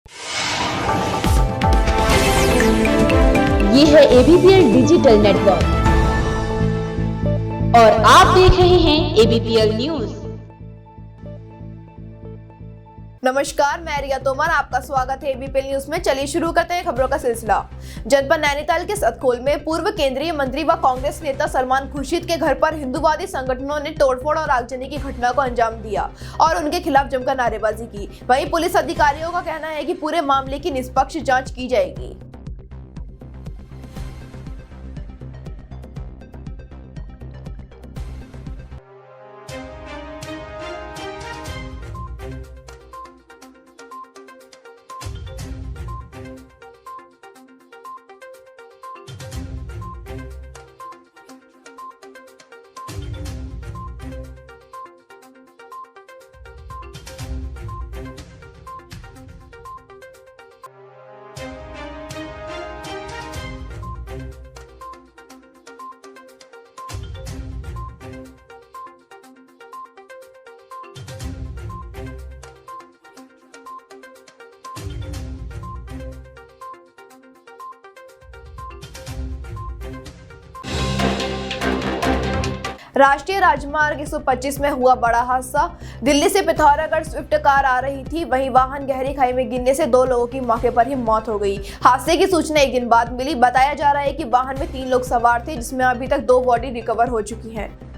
ये है ABPL digital network और आप देख रहे हैं ABPL न्यूज। नमस्कार, मैं रिया तोमर, आपका स्वागत है ABPL न्यूज में। चलिए शुरू करते हैं खबरों का सिलसिला। जनपद नैनीताल के सतखोल में पूर्व केंद्रीय मंत्री व कांग्रेस नेता सलमान खुर्शीद के घर पर हिंदूवादी संगठनों ने तोड़फोड़ और आगजनी की घटना को अंजाम दिया और उनके खिलाफ जमकर नारेबाजी की। वहीं पुलिस अधिकारियों का कहना है कि पूरे मामले की निष्पक्ष जाँच की जाएगी। राष्ट्रीय राजमार्ग 125 में हुआ बड़ा हादसा। दिल्ली से पिथौरागढ़ स्विफ्ट कार आ रही थी, वहीं वाहन गहरी खाई में गिरने से 2 लोगों की मौके पर ही मौत हो गई। हादसे की सूचना एक दिन बाद मिली। बताया जा रहा है कि वाहन में 3 लोग सवार थे, जिसमें अभी तक 2 बॉडी रिकवर हो चुकी हैं।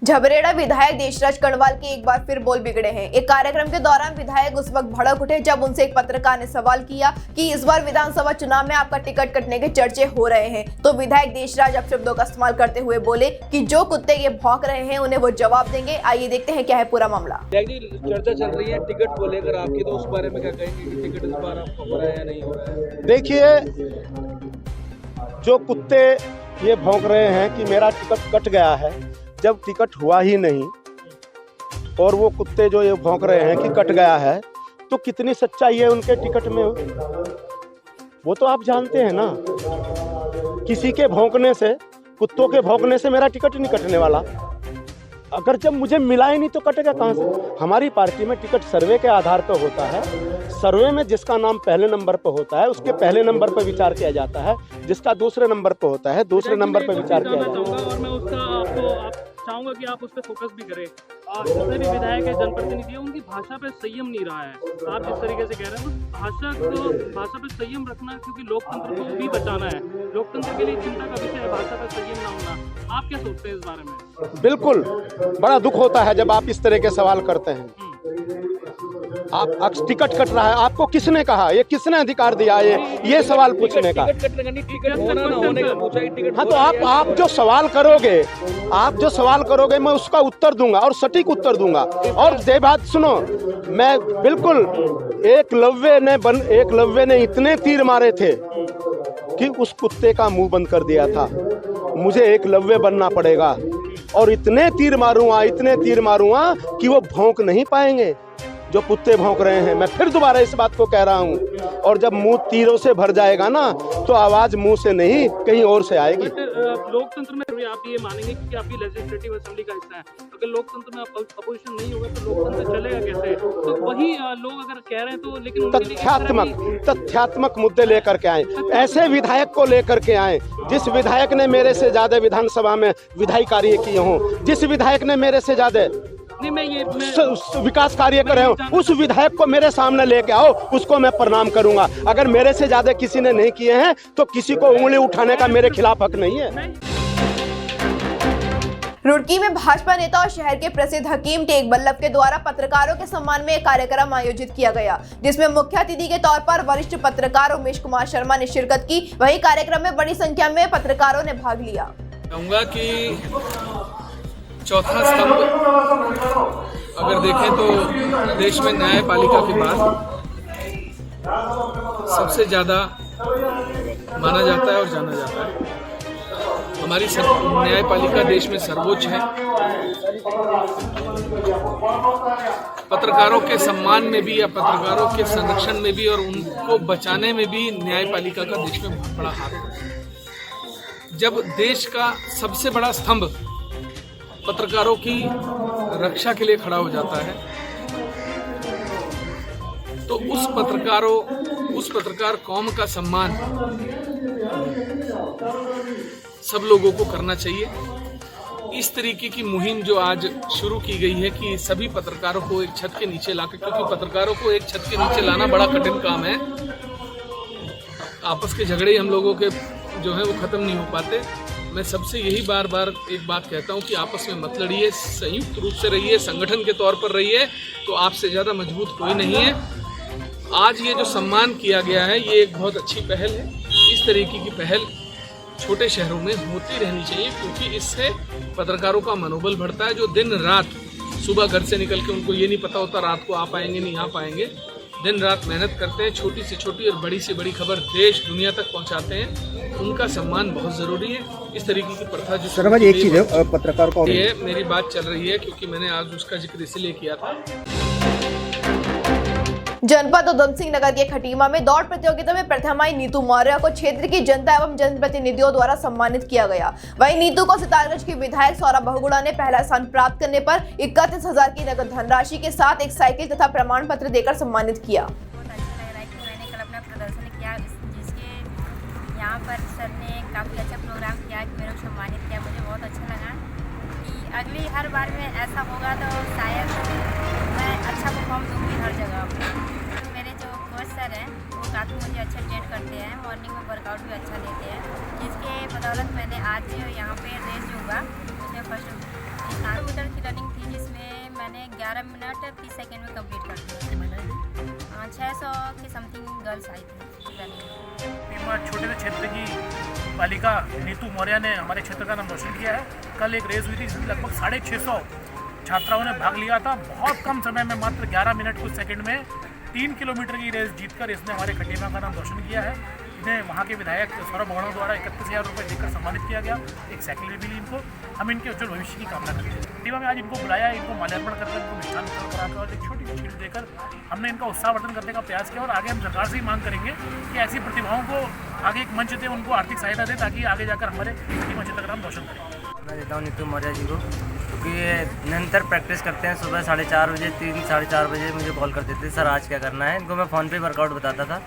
झबरेड़ा विधायक देशराज कणवाल के एक बार फिर बोल बिगड़े हैं। एक कार्यक्रम के दौरान विधायक उस वक्त भड़क उठे जब उनसे एक पत्रकार ने सवाल किया कि इस बार विधानसभा चुनाव में आपका टिकट कटने के चर्चे हो रहे हैं, तो विधायक देशराज अपशब्दों का इस्तेमाल करते हुए बोले कि जो कुत्ते ये भौंक रहे हैं उन्हें वो जवाब देंगे। आइए देखते हैं क्या है पूरा मामला। चर्चा चल रही है टिकट को लेकर आपकी, तो उस बारे में क्या कहेंगे कि टिकट इस बार आपको हो रहा है या नहीं हो रहा है? देखिए, जो कुत्ते ये भौंक रहे हैं कि मेरा टिकट कट गया है, जब टिकट हुआ ही नहीं, और वो कुत्ते जो ये भौंक रहे हैं कि कट गया है, तो कितनी सच्चाई है उनके टिकट में, वो तो आप जानते हैं ना। किसी के भौंकने से, कुत्तों के भौंकने से मेरा टिकट नहीं कटने वाला। अगर जब मुझे मिला ही नहीं तो कटेगा कहाँ से? हमारी पार्टी में टिकट सर्वे के आधार पर होता है। सर्वे में जिसका नाम पहले नंबर पर होता है उसके पहले नंबर पर विचार किया जाता है, जिसका दूसरे नंबर पर होता है दूसरे नंबर पर विचार किया जाता है। और मैं उसका चाहूंगा कि आप उस पर फोकस भी करें। जितने भी विधायक है, जनप्रतिनिधि है, उनकी भाषा पे संयम नहीं रहा है। आप जिस तरीके से कह रहे हैं, तो भाषा पे संयम रखना, क्योंकि लोकतंत्र को भी बचाना है। लोकतंत्र के लिए चिंता का विषय है भाषा पे संयम ना होना। आप क्या सोचते हैं इस बारे में? बिल्कुल, बड़ा दुख होता है जब आप इस तरह के सवाल करते हैं। आप टिकट कट रहा है, आपको किसने कहा? ये किसने अधिकार दिया ये सवाल पूछने का? हाँ, तो आप जो सवाल करोगे मैं उसका उत्तर दूंगा और सटीक उत्तर दूंगा। और ये बात सुनो, मैं बिल्कुल एकलव्य ने इतने तीर मारे थे कि उस कुत्ते का मुंह बंद कर दिया था। मुझे एकलव्य बनना पड़ेगा और इतने तीर मारूंगा कि वो भौंक नहीं पाएंगे जो कुत्ते भौंक रहे हैं। मैं फिर दोबारा इस बात को कह रहा हूँ, और जब मुंह तीरों से भर जाएगा ना, तो आवाज मुंह से नहीं कहीं और से आएगी। लोकतंत्र में आप ये मानेंगे कि आपकी लेजिस्लेटिव असेंबली का हिस्सा है, अगर लोकतंत्र में अपोजिशन नहीं होगा तो लोकतंत्र चलेगा कैसे? तो वही लोग अगर कह रहे हैं तो, लेकिन तथ्यात्मक मुद्दे लेकर के आए, ऐसे विधायक को लेकर के आए जिस विधायक ने मेरे से ज्यादा विधानसभा में विधायी कार्य किए हों, जिस विधायक ने मेरे से ज्यादा विकास कार्य कर रहे हो, उस विधायक को मेरे सामने लेके आओ, उसको मैं प्रणाम करूंगा। अगर मेरे से ज्यादा किसी ने नहीं किए हैं तो किसी को उंगली उठाने का मेरे खिलाफ हक नहीं है। रुड़की में भाजपा नेता और शहर के प्रसिद्ध हकीम टेक बल्लभ के द्वारा पत्रकारों के सम्मान में एक कार्यक्रम आयोजित किया गया, जिसमें मुख्य अतिथि के तौर पर वरिष्ठ पत्रकार उमेश कुमार शर्मा ने शिरकत की। वहीं कार्यक्रम में बड़ी संख्या में पत्रकारों ने भाग लिया। कहूँगा कि चौथा स्तंभ अगर देखें तो देश में न्यायपालिका के बाद सबसे ज्यादा माना जाता है और जाना जाता है। हमारी न्यायपालिका देश में सर्वोच्च है। पत्रकारों के सम्मान में भी या पत्रकारों के संरक्षण में भी और उनको बचाने में भी न्यायपालिका का देश में बहुत बड़ा हाथ है। जब देश का सबसे बड़ा स्तंभ पत्रकारों की रक्षा के लिए खड़ा हो जाता है तो उस पत्रकार कौम का सम्मान सब लोगों को करना चाहिए। इस तरीके की मुहिम जो आज शुरू की गई है कि सभी पत्रकारों को एक छत के नीचे लाकर, क्योंकि पत्रकारों को एक छत के नीचे लाना बड़ा कठिन काम है। आपस के झगड़े हम लोगों के जो है वो खत्म नहीं हो पाते। मैं सबसे यही बार बार एक बात कहता हूं कि आपस में मत लड़िए, संयुक्त रूप से रहिए, संगठन के तौर पर रहिए, तो आपसे ज़्यादा मजबूत कोई नहीं है। आज ये जो सम्मान किया गया है ये एक बहुत अच्छी पहल है। इस तरीके की पहल छोटे शहरों में होती रहनी चाहिए, क्योंकि इससे पत्रकारों का मनोबल बढ़ता है। जो दिन रात सुबह घर से निकल के उनको ये नहीं पता होता रात को आ पाएंगे नहीं आ पाएंगे, दिन रात मेहनत करते हैं, छोटी से छोटी और बड़ी से बड़ी खबर देश दुनिया तक पहुंचाते हैं, उनका सम्मान बहुत जरूरी है। इस तरीके की प्रथा जो शर्मा जी एक चीज है पत्रकार को ये मेरी बात चल रही है क्योंकि मैंने आज उसका जिक्र इसलिए किया था। जनपद उधम सिंह नगर के खटीमा में दौड़ प्रतियोगिता में प्रथम आई नीतू मौर्य को क्षेत्र की जनता एवं जनप्रतिनिधियों द्वारा सम्मानित किया गया। वहीं नीतू को सितारगंज की विधायक सौरभ बहुगुणा ने पहला स्थान प्राप्त करने पर 31,000 की नगद धनराशि के साथ एक साइकिल तथा प्रमाण पत्र देकर सम्मानित किया। बहुत अच्छा लग रहा है कि मैंने कल अपना प्रदर्शन किया, जिसके यहाँ पर सर ने काफ़ी अच्छा प्रोग्राम किया, मेरे को सम्मानित किया। मुझे बहुत अच्छा लगा कि अगली हर बार में ऐसा होगा तो शायद मैं अच्छा परफॉर्म दूँगी हर जगह। मेरे जो कोच सर हैं वो काफ़ी मुझे अच्छा ट्रेन करते हैं, मॉर्निंग में वर्कआउट भी अच्छा देते हैं, जिसके बदौलत मैंने आज यहाँ पे रेस जो हुआ उसमें फर्स्ट 7 मीटर की रनिंग थी, जिसमें मैंने 11 मिनट 30 सेकेंड में कंप्लीट कर दिया। 600 के समथिंग गर्ल्स आई थी रनिंग। छोटे से क्षेत्र की बालिका नीतू मौर्य ने हमारे क्षेत्र का नाम रोशन किया है। कल एक रेस हुई थी जिसमें लगभग 650 छात्राओं ने भाग लिया था। बहुत कम समय में मात्र 11 मिनट कुछ सेकंड में 3 किलोमीटर की रेस जीतकर इसने हमारे खटीमा का नाम रोशन किया है। इन्हें वहाँ के विधायक सौरभ बहुगुणा द्वारा 31,000 रुपये देकर सम्मानित किया गया। एक साइकिल भी मिली इनको। हम इनके उज्जवल भविष्य की कामना करते हैं। खटीमा में आज इनको बुलाया, इनको माल्यार्पण करके इनको मिष्ठान वितरण कराकर और एक छोटी सी शील्ड देकर हमने इनका उत्साहवर्धन करने का प्रयास किया। और आगे हम सरकार से ही मांग करेंगे कि ऐसी प्रतिभाओं को आगे एक मंच दे, उनको आर्थिक सहायता दे, ताकि आगे जाकर हमारे खटीमा क्षेत्र का नाम रोशन करें। मैं देता हूँ नीतू मौर्य जी को, क्योंकि ये निरंतर प्रैक्टिस करते हैं। सुबह 4:30 बजे 3-4:30 बजे मुझे कॉल करते थे, सर आज क्या करना है। इनको मैं फ़ोन पे वर्कआउट बताता था।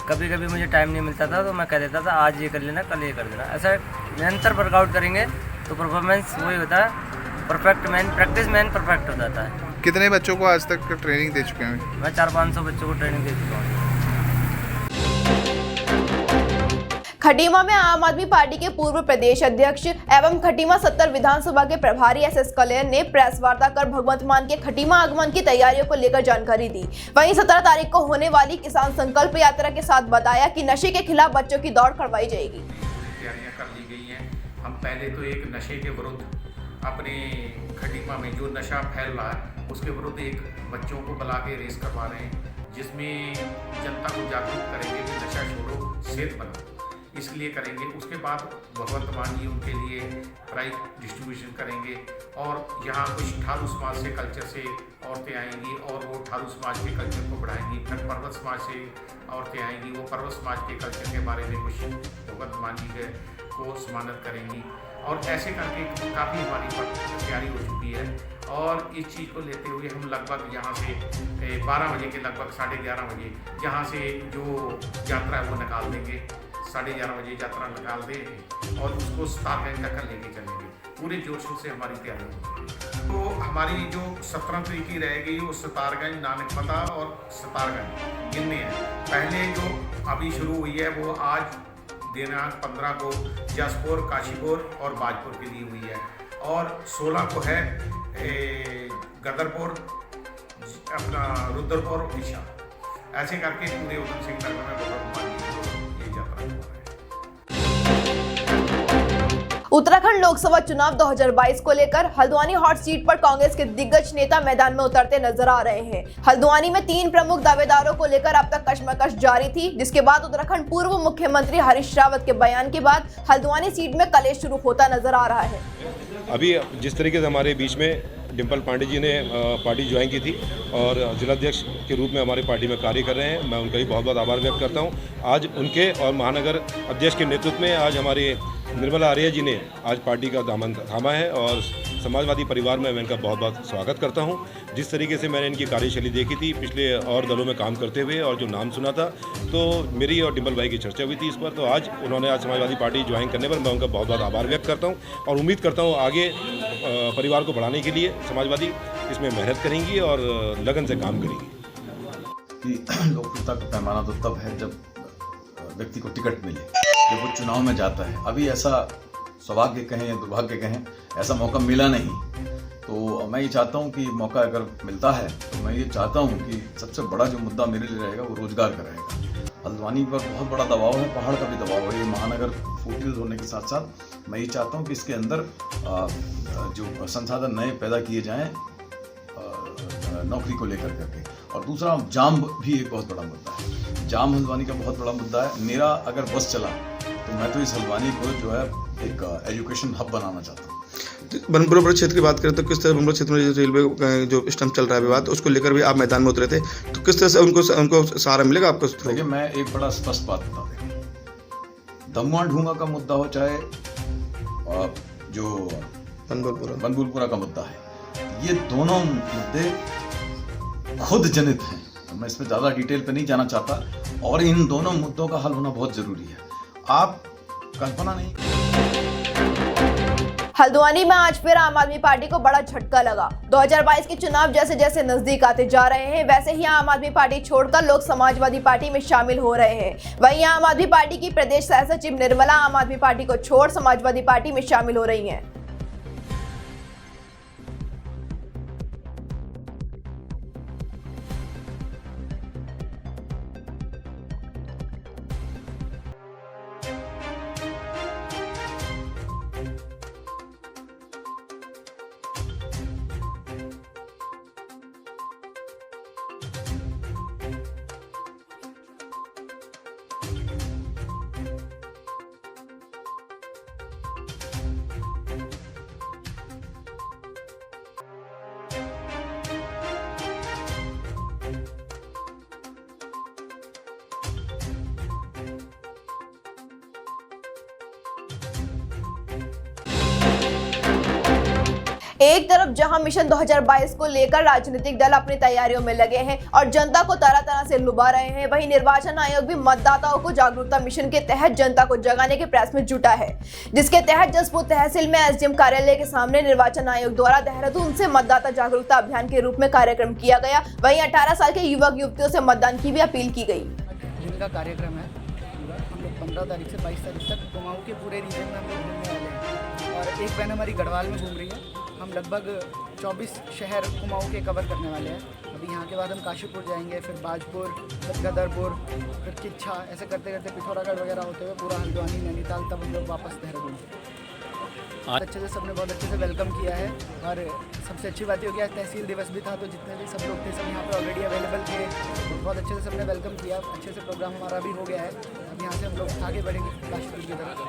कभी कभी मुझे टाइम नहीं मिलता था तो मैं कह देता था आज ये कर लेना, कल ये कर देना। ऐसा निरंतर वर्कआउट करेंगे तो परफॉर्मेंस वही होता है, perfect man, practice man perfect हो जाता है। कितने बच्चों को आज तक ट्रेनिंग दे चुके हैं? मैं 400-500 बच्चों को ट्रेनिंग दे चुका हूँ। खटीमा में आम आदमी पार्टी के पूर्व प्रदेश अध्यक्ष एवं खटीमा 70 विधानसभा के प्रभारी एस कल्याण ने प्रेस वार्ता कर भगवंत मान के खटीमा आगमन की तैयारियों को लेकर जानकारी दी। वहीं 17 तारीख को होने वाली किसान संकल्प यात्रा के साथ बताया कि नशे के खिलाफ बच्चों की दौड़ करवाई जाएगी। तैयारियां कर ली गई हैं। हम पहले तो एक नशे के विरुद्ध अपने खटीमा में जो नशा फैल रहा है उसके विरुद्ध एक बच्चों को बुला के रेस करवा रहे हैं, जिसमें जनता को जागरूक करेंगे कि नशा छोड़ो सेहत बनाओ, इसलिए करेंगे। उसके बाद भगवंत मान जी उनके लिए प्राइज डिस्ट्रीब्यूशन करेंगे। और यहाँ कुछ ठारू समाज से कल्चर से औरतें आएंगी और वो ठारू समाज के कल्चर को बढ़ाएंगी। फिर पर्वत समाज से औरतें आएंगी, वो पर्वत समाज के कल्चर के बारे में कुछ भगवंत मान जी को सम्मानित करेंगी। और ऐसे करके काफ़ी हमारी तैयारी हो चुकी है। और इस चीज़ को लेते हुए हम लगभग यहाँ से 12 बजे के लगभग 11:30 बजे यहाँ से जो यात्रा है वो निकाल देंगे। 11:30 बजे यात्रा निकाल दें और उसको सितारगंज तक लेके चलेंगे। पूरे जोर शोर से हमारी तैयारी होगी। तो हमारी जो 17 तारीख की रहेगी वो सितारगंज, नानकमता और सितारगंज इनमें है। पहले जो अभी शुरू हुई है वो आज दिनांक 15 को जसपुर, काशीपुर और बाजपुर के लिए हुई है। और 16 को है गदरपुर, अपना रुद्रपुर, विदिशा। ऐसे करके पूरे उधम सिंह नगर में बहुत ये यात्रा है। उत्तराखंड लोकसभा चुनाव 2022 को लेकर हल्द्वानी हॉट सीट पर कांग्रेस के दिग्गज नेता मैदान में उतरते नजर आ रहे हैं। हल्द्वानी में 3 प्रमुख दावेदारों को लेकर अब तक कशमकश जारी थी, जिसके बाद उत्तराखंड पूर्व मुख्यमंत्री हरीश रावत के बयान के बाद हल्द्वानी सीट में कलेश शुरू होता नजर आ रहा है। अभी जिस तरीके से हमारे बीच में डिम्पल पांडे जी ने पार्टी ज्वाइन की थी और जिलाध्यक्ष के रूप में हमारी पार्टी में कार्य कर रहे हैं, मैं उनका भी बहुत बहुत आभार व्यक्त करता हूं। आज उनके और महानगर अध्यक्ष के नेतृत्व में आज हमारे निर्मला आर्या जी ने आज पार्टी का दामन थामा है और समाजवादी परिवार में मैं इनका बहुत बहुत स्वागत करता हूं। जिस तरीके से मैंने इनकी कार्यशैली देखी थी पिछले और दलों में काम करते हुए और जो नाम सुना था, तो मेरी और डिम्पल भाई की चर्चा हुई थी इस पर, तो आज उन्होंने आज समाजवादी पार्टी ज्वाइन करने पर मैं उनका बहुत बहुत आभार व्यक्त करता हूँ और उम्मीद करता हूँ आगे परिवार को बढ़ाने के लिए समाजवादी इसमें मेहनत करेंगी और लगन से काम करेंगी। कि लोकप्रियता का पैमाना तो तब है जब व्यक्ति को टिकट मिले, जब वो चुनाव में जाता है। अभी ऐसा सौभाग्य कहें या दुर्भाग्य कहें, ऐसा मौका मिला नहीं। तो मैं ये चाहता हूँ कि मौका अगर मिलता है तो मैं ये चाहता हूँ कि सबसे बड़ा जो मुद्दा मेरे लिए रहेगा वो रोजगार का रहेगा। हल्द्वानी पर बहुत बड़ा दबाव है, पहाड़ का भी दबाव है। ये महानगर फूटहिल्स होने के साथ साथ मैं ये चाहता हूँ कि इसके अंदर जो संसाधन नए पैदा किए जाएँ नौकरी को लेकर करके। और दूसरा जाम भी एक बहुत बड़ा मुद्दा है। जाम हल्द्वानी का बहुत बड़ा मुद्दा है। मेरा अगर बस चला तो मैं तो इस हल्द्वानी को जो है एक एजुकेशन हब बनाना चाहता हूँ। बनपुरा क्षेत्र की बात करें तो किस तरह बनपुरा क्षेत्र में रेलवे जो स्टम्प चल रहा है विवाद, उसको लेकर भी आप मैदान में उतरे थे, तो किस तरह से उनको सहारा मिलेगा आपको? देखिए, मैं एक बड़ा स्पष्ट बात बता दें, दमुआ ढूंगा का मुद्दा हो चाहे जो बनपुरा का मुद्दा है, ये दोनों मुद्दे खुद जनित हैं। मैं इसमें ज़्यादा डिटेल पे नहीं जाना चाहता और इन दोनों मुद्दों का हल होना बहुत ज़रूरी है। आप कल्पना नहीं। हल्द्वानी में आज फिर आम आदमी पार्टी को बड़ा झटका लगा। 2022 के चुनाव जैसे जैसे नजदीक आते जा रहे हैं, वैसे ही आम आदमी पार्टी छोड़कर लोग समाजवादी पार्टी में शामिल हो रहे हैं। वहीं आम आदमी पार्टी की प्रदेश सह सचिव निर्मला आम आदमी पार्टी को छोड़ समाजवादी पार्टी में शामिल हो रही हैं। एक तरफ जहां मिशन 2022 को लेकर राजनीतिक दल अपनी तैयारियों में लगे हैं और जनता को तरह तरह से लुभा रहे हैं, वहीं निर्वाचन आयोग भी मतदाताओं को जागरूकता मिशन के तहत जनता को जगाने के प्रयास में जुटा है, जिसके तहत जसपुर तहसील में एसडीएम कार्यालय के सामने निर्वाचन आयोग द्वारा देहरादून से मतदाता जागरूकता अभियान के रूप में कार्यक्रम किया गया। वहीं 18 साल के युवक युवतियों से मतदान की भी अपील की गई। जिनका कार्यक्रम है हम लोग 15 तारीख से 22 तारीख तक कुमाऊं के पूरे रीजन में हम लोग घूमने वाले हैं और एक बहन हमारी गढ़वाल में घूम रही है। हम लगभग 24 शहर कुमाऊं के कवर करने वाले हैं। अभी यहाँ के बाद हम काशीपुर जाएंगे, फिर बाजपुर, फिर गदरपुर, फिर किच्छा, ऐसे करते करते पिथौरागढ़ वगैरह होते हुए पूरा हल्द्वानी, नैनीताल, तब हम लोग वापस देहरादून। अच्छे से सबने बहुत अच्छे से वेलकम किया है और सबसे अच्छी बात ये हो गया तहसील दिवस भी था, तो जितने भी सब लोग थे सब यहाँ पे ऑलरेडी अवेलेबल थे। बहुत अच्छे से सबने वेलकम किया, अच्छे से प्रोग्राम हमारा भी हो गया है। अब यहाँ से हम लोग आगे बढ़ेंगे काशीपुर की तरफ।